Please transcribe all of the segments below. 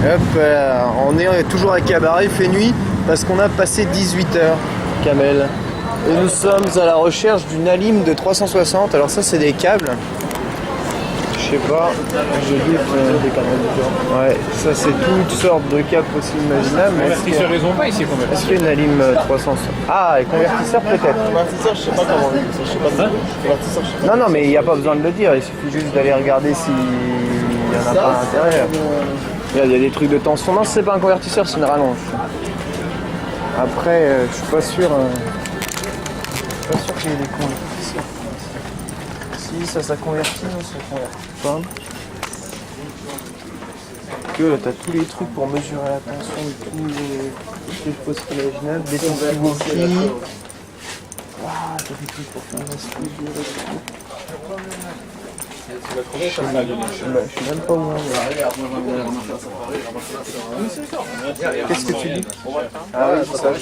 Hop, on est toujours à Cabaret, il fait nuit parce qu'on a passé 18 heures, Kamel. Et nous sommes à la recherche d'une Alim de 360. Alors ça c'est des câbles. Je sais pas, j'ai dit des câbles. Ouais, ça c'est toutes sortes de câbles possibles imaginables. Convertisseurs, ils ont pas ici quand même. Est-ce qu'il y a une Alim 360? Ah, et convertisseur peut-être. Convertisseur, je sais pas comment. Je sais pas. Convertisseur, je sais pas. Non, mais il n'y a pas besoin de le dire, il suffit juste d'aller regarder s'il y en a pas à l'intérieur. Il y a des trucs de tension. Non, c'est pas un convertisseur, c'est une rallonge. Après, je suis pas sûr. Pas sûr qu'il y ait des convertisseurs. Si ça convertit, non, ça convertit pas. Que là, t'as tous les trucs pour mesurer la tension de tous les possibles imaginables, des sensibilités. Ah, t'as des trucs pour faire la mesure. Je sais même pas où on est. Qu'est-ce que tu dis? Ah oui, ça je...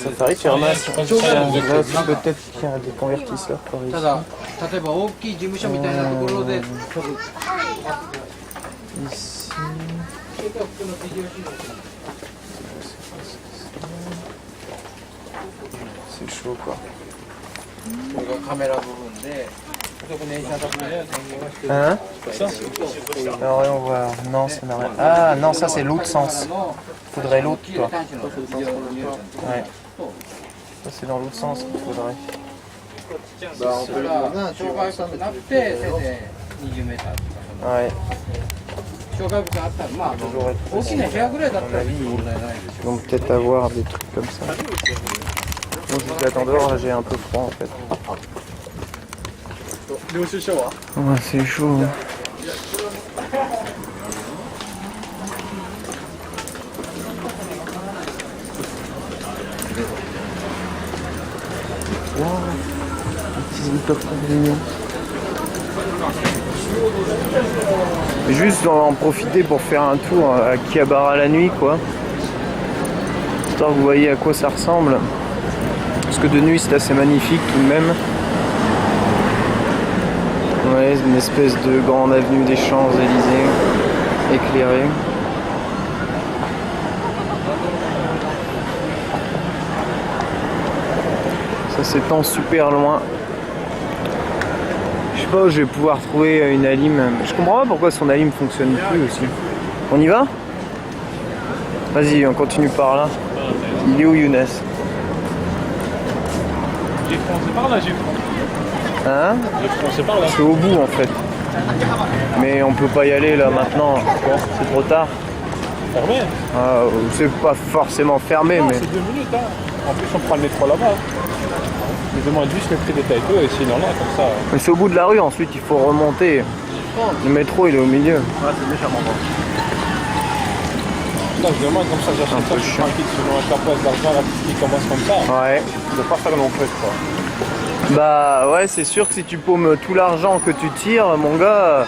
Safari, tu ramasses. Là, peut-être qu'il y a des convertisseurs par ici. Ici. C'est chaud quoi. Hein? Alors on voit. Non, ça n'a rien. Ah non, ça c'est l'autre sens. Faudrait l'autre toi. Ouais. Ça c'est dans l'autre sens qu'il faudrait. Bah on peut le demander, tu vois ça, Ouais. Ils vont peut-être avoir des trucs comme ça. Bon, je l'attends dehors, là j'ai un peu froid en fait. Ouais, c'est chaud. Wow, un petit hélicoptère mignon. Juste en profiter pour faire un tour à Akihabara la nuit quoi. Histoire que vous voyez à quoi ça ressemble. Parce que de nuit c'est assez magnifique tout de même. Ouais, une espèce de grande avenue des Champs-Élysées éclairée. Ça s'étend super loin. Je sais pas où je vais pouvoir trouver une Alim. Je comprends pas pourquoi son Alim fonctionne plus aussi. On y va? Vas-y, on continue par là. Il est où Younes? J'ai foncé par là, j'ai foncé. Hein? J'ai foncé par là. C'est au bout en fait. Mais on peut pas y aller là maintenant. Bon, c'est trop tard. Fermé? C'est pas forcément fermé Non, mais. c'est 2 minutes. Hein. En plus, on prend le métro là-bas. Je demande juste le prix des taïtos et sinon là, comme ça. Mais c'est au bout de la rue ensuite, il faut remonter. Le métro il est au milieu. Ouais, c'est méchamment bon. Putain, je demande comme ça, j'achète ça, je suis tranquille. Sinon, avec la place d'argent, la petite qui commence comme ça. Ouais. Je ne pas faire long truc quoi. Bah ouais, c'est sûr que si tu paumes tout l'argent que tu tires, mon gars,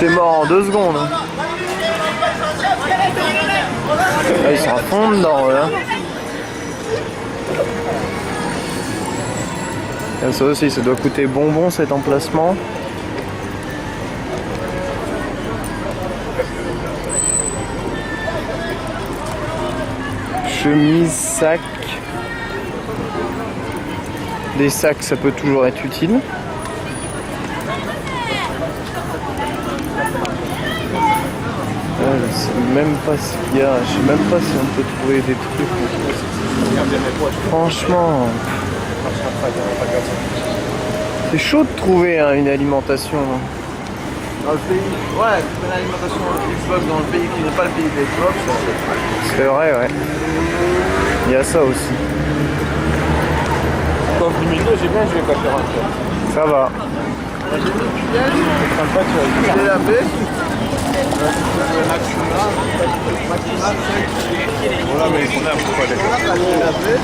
t'es mort en 2 secondes. Hein. Là, ils sont à fond dedans, là. Et ça aussi, ça doit coûter bonbon cet emplacement. Chemise, sac. Des sacs, ça peut toujours être utile. Je sais même pas ce qu'il y a. Je sais même pas si on peut trouver des trucs. Franchement, c'est chaud de trouver hein, une alimentation. Dans le pays, ouais, une alimentation Xbox dans le pays qui n'est pas le pays de Xbox. C'est vrai, ouais. Il y a ça aussi. Comme du milieu, j'ai bien joué quand faire un tour. Ça va. J'ai mis le piège, je l'ai lavé. Voilà, mais on a un peu de Je l'ai lavé.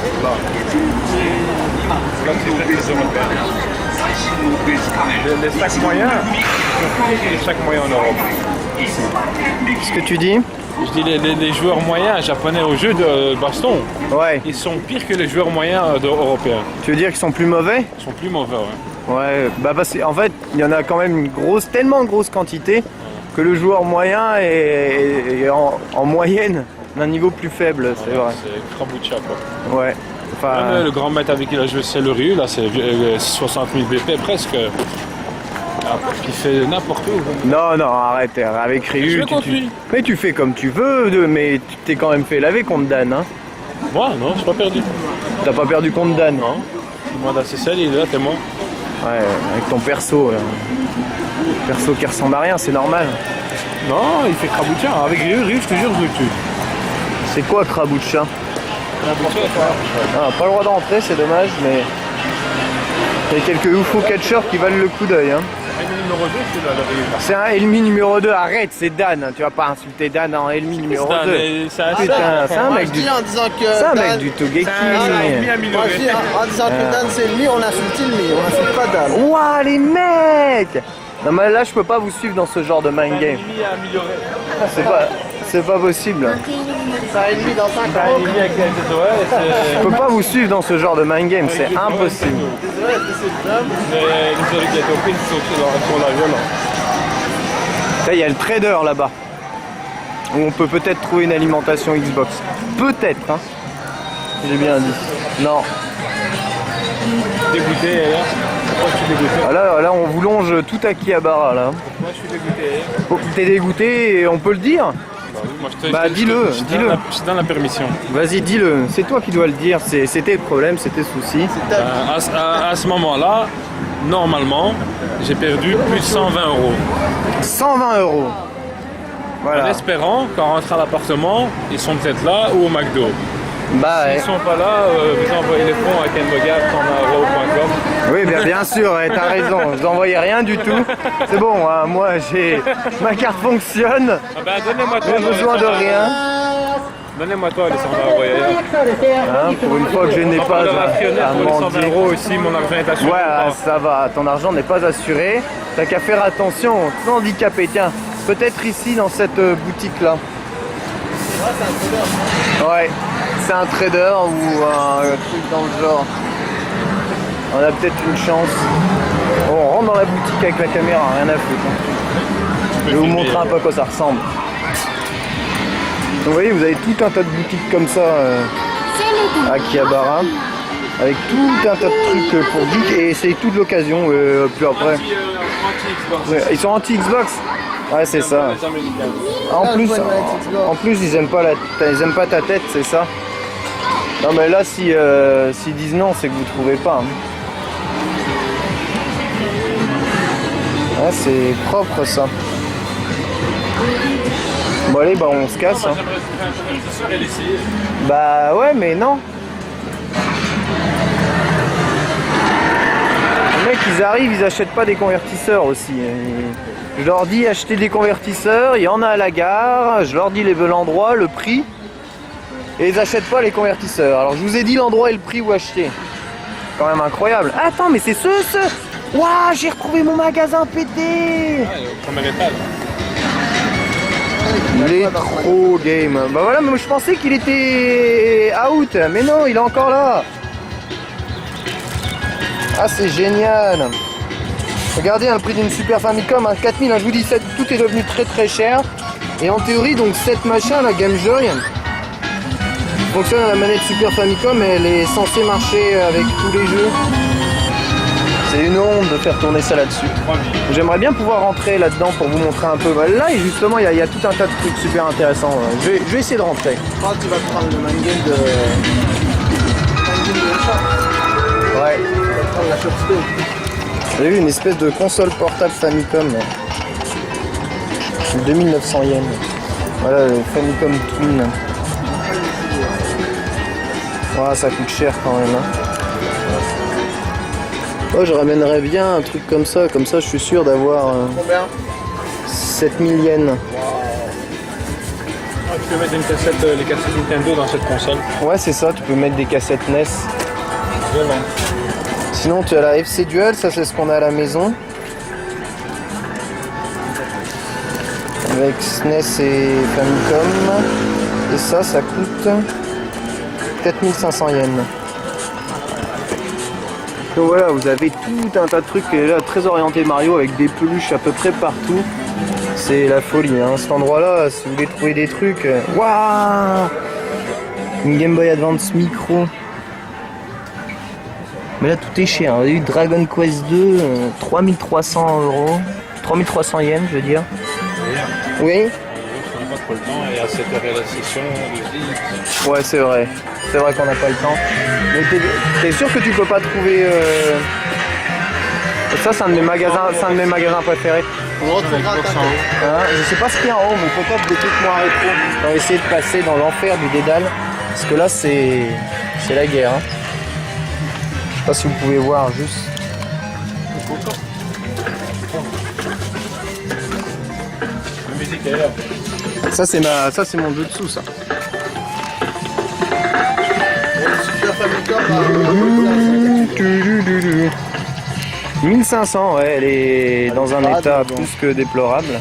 là, c'est très européen. Les sacs moyens, les sacs moyens en Europe. Qu'est-ce que tu dis? Je dis les joueurs moyens japonais au jeu de baston, Ouais. ils sont pires que les joueurs moyens européens. Tu veux dire qu'ils sont plus mauvais? Ils sont plus mauvais, ouais. Ouais, bah parce qu'en fait, il y en a quand même une grosse, tellement grosse quantité que le joueur moyen est en moyenne d'un niveau plus faible, c'est vrai. C'est Krabucha quoi. Ouais. Enfin, Même le grand maître avec qui il a joué, c'est le Ryu, là c'est 60 000 BP presque. Qui fait n'importe où. non, non, arrête, avec Je Ryu, vais contre lui. mais tu fais comme tu veux, mais tu t'es quand même fait laver contre Dan, hein. Moi, non, je suis pas perdu. T'as pas perdu contre Dan. Non. Moi, d'ACCL, il est là, témoin. Ouais, avec ton perso, là. Perso qui ressemble à rien, c'est normal. Non, il fait Krabucha. Avec Ryu, je te jure, je le tue. C'est quoi Krabucha? N'importe quoi. Ah, pas le droit d'entrer, c'est dommage, mais il y a quelques UFO catcheurs qui valent le coup d'œil, hein. Numéro 2, c'est là, le Ryu. C'est un ennemi numéro 2, arrête, c'est Dan, tu vas pas insulter Dan en ennemi numéro 2. Putain, c'est un mec du... en disant que C'est un Dan- mec du Togeki. Moi, je dis, en disant que Dan c'est l'ennemi, on insulte l'ennemi, on insulte pas Dan. Ouah, les mecs! Non mais là je peux pas vous suivre dans ce genre de mind game. C'est pas possible. C'est un ennemi dans 5 ans. Je peux pas vous suivre dans ce genre de mind game, c'est impossible. Désolé, est-ce que c'est le dame? Là il y a le trader là-bas. Où on peut peut-être trouver une alimentation Xbox. Peut-être, hein. J'ai bien dit. Non. Dégoûté, là. Pourquoi je suis dégoûté? Ah là on vous longe tout à Akihabara là. Moi, je suis dégoûté. Oh, t'es dégoûté et on peut le dire? Bah oui, moi, Bah, dis-le, dis-le. Je te donne la permission. Vas-y, dis-le. C'est toi qui dois le dire. C'était le problème, c'était le souci. À ce moment-là, normalement, j'ai perdu plus de 120 euros. 120 euros. En Voilà. espérant qu'en rentrant à l'appartement, ils sont peut-être là ou au McDo. Bah S'ils ouais. sont pas là, vous envoyez les fonds à kenbogard.com. Oui, bien sûr, t'as raison. Vous envoyez rien du tout. C'est bon, hein, moi j'ai ma carte fonctionne. Ah ben, donnez-moi toi. J'ai besoin de rien. Donnez-moi toi les 120 euros. Hein, pour une fois que je n'ai pas à pour les 120 mendier. euros aussi, mon argent est assuré. Ouais, ça va. Ton argent n'est pas assuré. T'as qu'à faire attention. T'es handicapé. Tiens, peut-être ici dans cette boutique là. Ouais, c'est un trader ou un truc dans le genre. On a peut-être une chance. Bon, on rentre dans la boutique avec la caméra, rien à foutre, hein. Je vais vous montrer un peu à quoi ça ressemble. Donc, vous voyez, vous avez tout un tas de boutiques comme ça à Akihabara, avec tout un tas de trucs pour geek et c'est toute l'occasion. Puis après, ouais, ils sont anti-Xbox. Ouais, c'est ça. En plus, ils aiment pas ta tête, c'est ça. Non, mais là, s'ils disent non, c'est que vous trouvez pas, hein. Ouais, c'est propre ça. Bon allez, bah on se casse, hein. Bah ouais, mais non. Les mecs, ils arrivent, ils achètent pas des convertisseurs aussi. Je leur dis acheter des convertisseurs, il y en a à la gare, je leur dis l'endroit, le prix, et ils achètent pas les convertisseurs. Alors je vous ai dit l'endroit et le prix où acheter. Quand même incroyable. Attends, mais c'est ce. Waouh, j'ai retrouvé mon magasin pété. Premier étage. Il est trop game. Bah voilà, mais je pensais qu'il était out, mais non, il est encore là. Ah, c'est génial. Regardez, le prix d'une Super Famicom à 4000, hein, je vous dis, tout est devenu très très cher. Et en théorie, donc cette machin, la Game Joy, fonctionne à la manette Super Famicom, elle est censée marcher avec tous les jeux. C'est une honte de faire tourner ça là-dessus. J'aimerais bien pouvoir rentrer là-dedans pour vous montrer un peu. Là, justement, il y a tout un tas de trucs super intéressants. Je vais essayer de rentrer. Je crois que tu vas te prendre le mind game de shop. Ouais. Tu vas te prendre la shop stone. Vous avez vu une espèce de console portable Famicom. 2900 yens. Voilà, le Famicom Twin. Voilà, ça coûte cher quand même, hein. Oh, je ramènerais bien un truc comme ça je suis sûr d'avoir Combien? 7000 yens. Ah, tu peux mettre une cassette, les cassettes Nintendo dans cette console. Ouais, c'est ça, tu peux mettre des cassettes NES. Violent. Sinon, tu as la FC Duel, ça c'est ce qu'on a à la maison. Avec SNES et Famicom. Et ça coûte 4500 yens. Donc voilà, vous avez tout un tas de trucs là, très orienté Mario avec des peluches à peu près partout. C'est la folie, hein. Cet endroit-là, si vous voulez trouver des trucs... Waouh! Une Game Boy Advance Micro. Mais là, tout est cher. On a eu Dragon Quest 2, 3300 €. 3300 yens, je veux dire. Oui? On n'a pas trop le temps et à cette heure la session de Ouais, c'est vrai. C'est vrai qu'on n'a pas le temps. Mais t'es sûr que tu peux pas trouver... Ça, c'est un de mes magasins préférés. On retrouvera ta Hein, je sais pas ce qu'il y a en haut, mais peut-être des trucs moins rétro. On va essayer de passer dans l'enfer du Dédale. Parce que là, c'est la guerre. Hein. Je sais pas si vous pouvez voir juste. la musique est là. Ça, c'est mon jeu dessous, ça. Super Famicom. 1500, ouais, elle est dans un état plus que déplorable.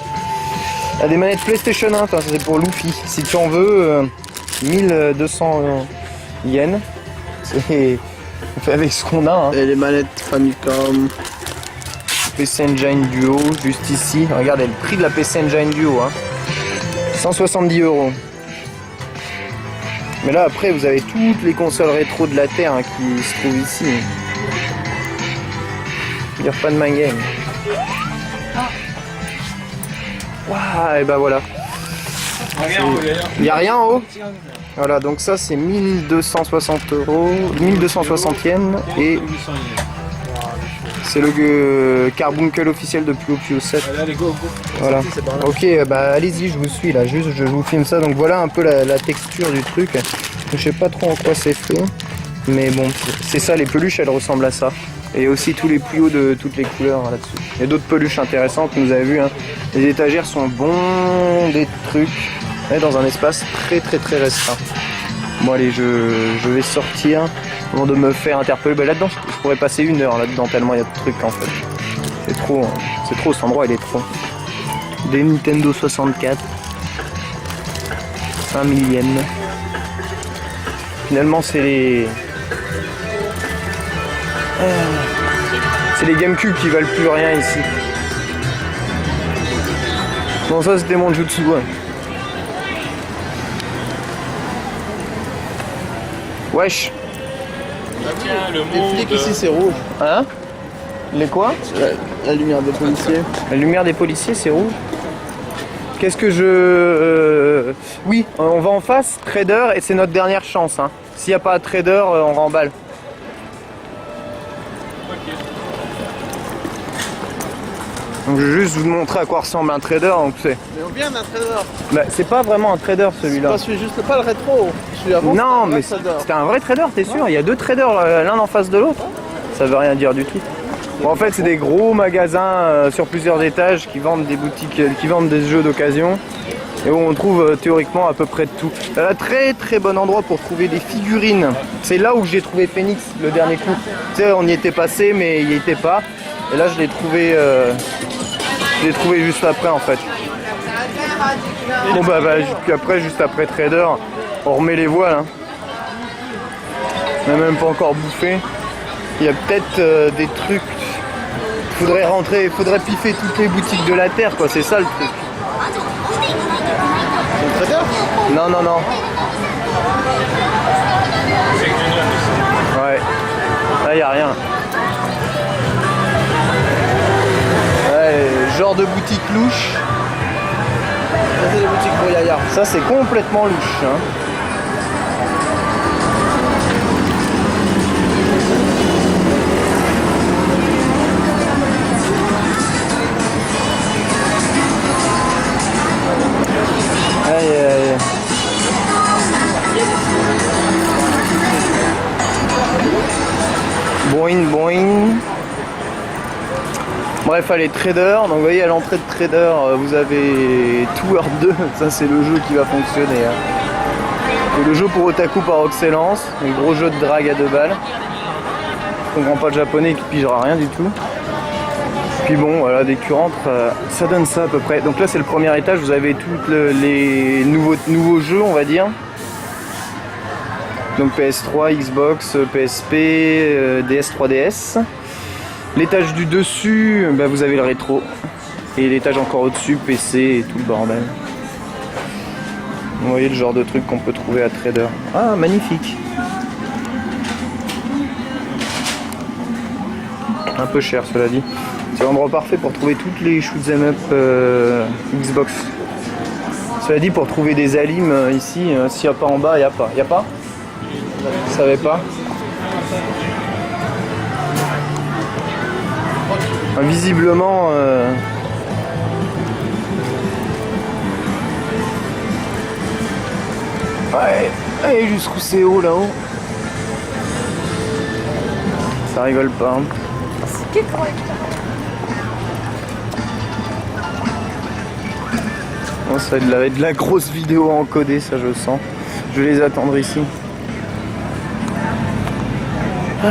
Il y a des manettes PlayStation 1, ça c'est pour Luffy. Si tu en veux, 1200 yens. On fait avec ce qu'on a. Hein. Et les manettes Famicom. PC Engine Duo, juste ici. Regardez le prix de la PC Engine Duo. Hein. 170 €. Mais là, après, vous avez toutes les consoles rétro de la Terre hein, qui se trouvent ici. Dire pas de my game. Waouh, et ben voilà. Il n'y a rien en haut. Voilà, donc ça c'est 1260 €, 1260 yens et c'est le carbuncle officiel de Puyo Puyo 7. Allez, go. Voilà. Ok, bah allez-y, je vous suis là, juste je vous filme ça. Donc voilà un peu la texture du truc. Je sais pas trop en quoi c'est fait, mais bon, c'est ça, les peluches elles ressemblent à ça. Et aussi tous les Puyo de toutes les couleurs hein, là-dessus. Il y a d'autres peluches intéressantes, vous avez vu. Hein. Les étagères sont bons, des trucs. On est dans un espace très restreint. Bon allez, je vais sortir avant de me faire interpeller. Bah, là-dedans, je pourrais passer 1 heure là-dedans tellement il y a de trucs en fait. C'est trop, hein. C'est trop, cet endroit il est trop. Des Nintendo 64. 5000 yens. Finalement c'est les... C'est les GameCube qui valent plus rien ici. Bon ça c'était mon jutsu ouais. Wesh. Tiens, le Les monde. flics ici c'est rouge. Hein? Les quoi? La lumière des policiers. La lumière des policiers c'est rouge. Qu'est-ce que je... Oui, on va en face, trader, et c'est notre dernière chance. Hein. S'il n'y a pas de trader, on remballe. Donc je vais juste vous montrer à quoi ressemble un trader. Donc Mais on vient d'un trader. bah, c'est pas vraiment un trader celui-là. Je suis juste pas le rétro. Je suis avant. Non, mais trader. c'était un vrai trader, t'es sûr? Il y a 2 traders l'un en face de l'autre. Ça veut rien dire du tout. Bon, en fait, c'est des gros magasins sur plusieurs étages qui vendent des boutiques, qui vendent des jeux d'occasion. Et où on trouve théoriquement à peu près de tout. C'est un très bon endroit pour trouver des figurines. C'est là où j'ai trouvé Phoenix le dernier coup. Tu sais, on y était passé, mais il n'y était pas. Et là, je l'ai trouvé juste après en fait. Bon bah puis après, juste après Trader, on remet les voiles. Hein. On n'a même pas encore bouffé. Il y a peut-être des trucs. Faudrait rentrer, faudrait piffer toutes les boutiques de la Terre quoi, c'est ça le truc. Le trader. Non. Ouais. Là y a rien. Ouais, genre de boutique louche. Ça c'est les boutiques pour Yaya. Ça c'est complètement louche. Hein. Aïe. Boing. Bref, allez, Trader. Donc vous voyez à l'entrée de Trader, vous avez Tour 2. Ça c'est le jeu qui va fonctionner. Hein. C'est le jeu pour otaku par excellence. Un gros jeu de drague à 2 balles. Je comprends pas le japonais qui pigera rien du tout. Puis bon, voilà, dès que tu rentres, ça donne ça à peu près. Donc là, c'est le premier étage, vous avez tous les nouveaux jeux, on va dire. Donc PS3, Xbox, PSP, DS, 3DS. L'étage du dessus, bah, vous avez le rétro. Et l'étage encore au-dessus, PC et tout le bordel. Vous voyez le genre de truc qu'on peut trouver à Trader. Ah, magnifique. Un peu cher, cela dit. C'est l'endroit parfait pour trouver toutes les shoot'em up Xbox. Cela dit, pour trouver des alims ici, s'il n'y a pas en bas, il n'y a pas. Il n'y a pas? Vous savez pas? Visiblement... Ouais, allez jusqu'où c'est haut là-haut. Ça rigole pas. Hein. C'est correct. Oh, ça va être de la grosse vidéo encodée, ça je sens. Je vais les attendre ici. Ah.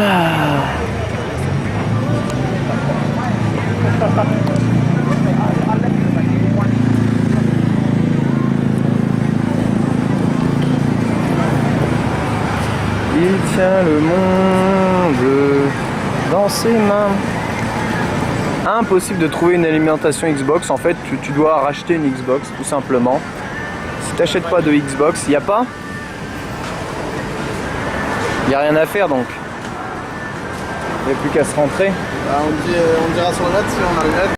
Il tient le monde dans ses mains. Impossible de trouver une alimentation Xbox. En fait, tu dois racheter une Xbox, tout simplement. Si tu n'achètes pas de Xbox, il n'y a pas. Il n'y a rien à faire donc. Il n'y a plus qu'à se rentrer. Bah, on dira sur le net si on a le net.